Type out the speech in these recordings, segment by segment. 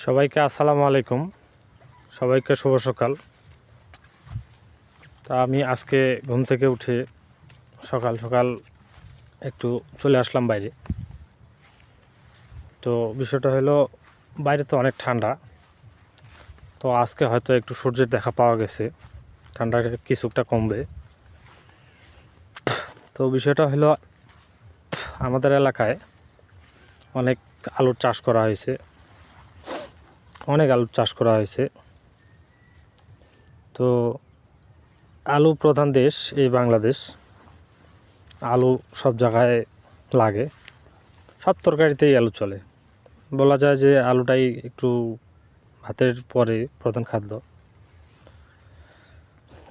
সবাইকে আসসালামু আলাইকুম। সবাইকে শুভ সকাল। তা আমি আজকে ঘুম থেকে উঠে সকাল সকাল একটু চলে আসলাম বাইরে। তো বিষয়টা হলো, বাইরে তো অনেক ঠান্ডা। তো আজকে হয়তো একটু সূর্যের দেখা পাওয়া গেছে, ঠান্ডাটা কিছুটা কমবে। তো বিষয়টা হলো, আমাদের এলাকায় অনেক আলুর চাষ করা হয়েছে, তো আলু প্রধান দেশ এই বাংলাদেশ। আলু সব জায়গায় লাগে, সব তরকারিতেই আলু চলে। বলা যায় যে আলুটাই একটু ভাতের পরে প্রধান খাদ্য।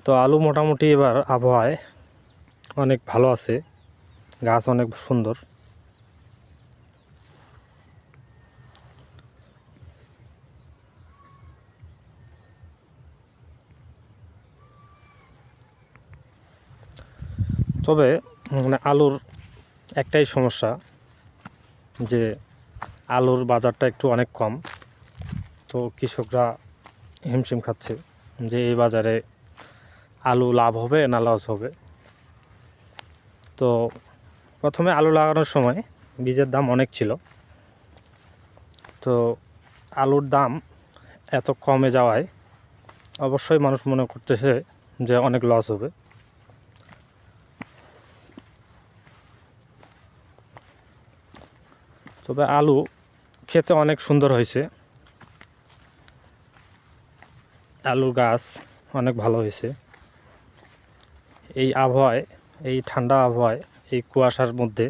তো আলু মোটামুটি এবার আবহাওয়ায় অনেক ভালো আছে, গাছ অনেক সুন্দর। তবে আলুর একটাই সমস্যা, যে আলুর বাজারটা একটু অনেক কম। তো কৃষকরা হিমশিম খাচ্ছে যে এই বাজারে আলু লাভ হবে না লস হবে। তো প্রথমে আলু লাগানোর সময় বীজের দাম অনেক ছিল। তো আলুর দাম এত কমে যাওয়ায় অবশ্যই মানুষ মনে করতেছে যে অনেক লস হবে। তবে আলু খেতে অনেক সুন্দর হয়েছে, আলুর গাছ অনেক ভালো হয়েছে। এই আবহাওয়ায়, এই ঠান্ডা আবহাওয়ায়, এই কুয়াশার মধ্যে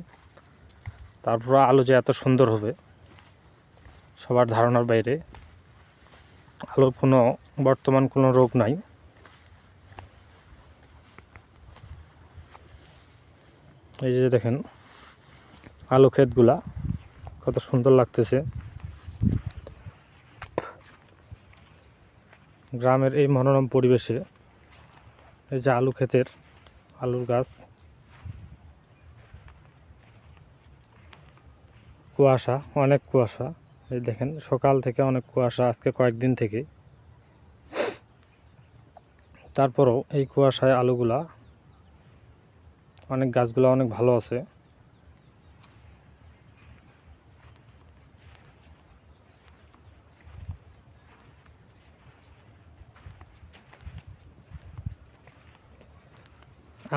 তারপর আলু যে এত সুন্দর হবে সবার ধারণার বাইরে। আলুর বর্তমান কোনো রোগ নাই। এই যে দেখেন আলু ক্ষেতগুলা কত সুন্দর লাগতেছে। গ্রামের এই মনোরম পরিবেশে এই যে আলু ক্ষেতের আলুর গাছ, কুয়াশা, অনেক কুয়াশা। এই দেখেন সকাল থেকে অনেক কুয়াশা, আজকে কয়েকদিন থেকে। তারপরও এই কুয়াশায় আলুগুলা, অনেক গাছগুলো অনেক ভালো আছে।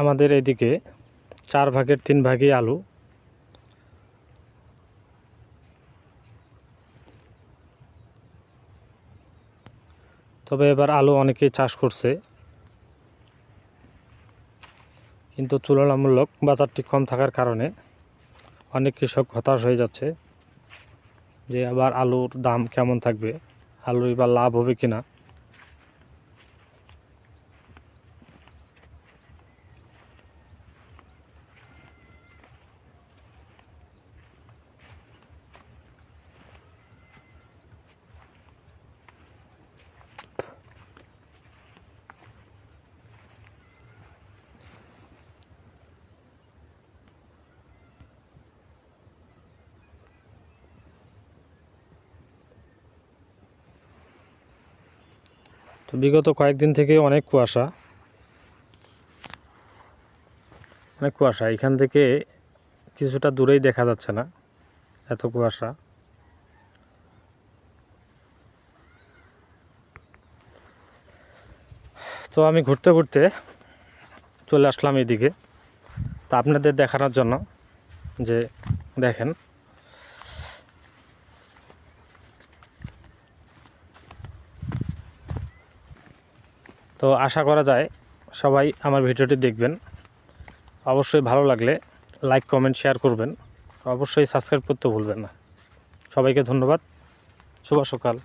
আমাদের এদিকে 4 ভাগের 3 ভাগই আলু। তবে এবার আলু অনেকেই চাষ করছে, কিন্তু তুলনামূলক বাজারটি কম থাকার কারণে অনেক কৃষক হতাশ হয়ে যাচ্ছে যে আবার আলুর দাম কেমন থাকবে, আলুর এবার লাভ হবে কিনা। তো বিগত কয়েকদিন থেকে অনেক কুয়াশা, এখান থেকে কিছুটা দূরেই দেখা যাচ্ছে না, এত কুয়াশা। তো আমি ঘুরতে ঘুরতে চলে আসলাম এইদিকে, তা আপনাদের দেখানোর জন্য যে দেখেন। তো আশা করা যায় সবাই আমার ভিডিওটি দেখবেন। অবশ্যই ভালো লাগলে লাইক, কমেন্ট, শেয়ার করবেন। অবশ্যই সাবস্ক্রাইব করতে ভুলবেন না। সবাইকে ধন্যবাদ। শুভ সকাল।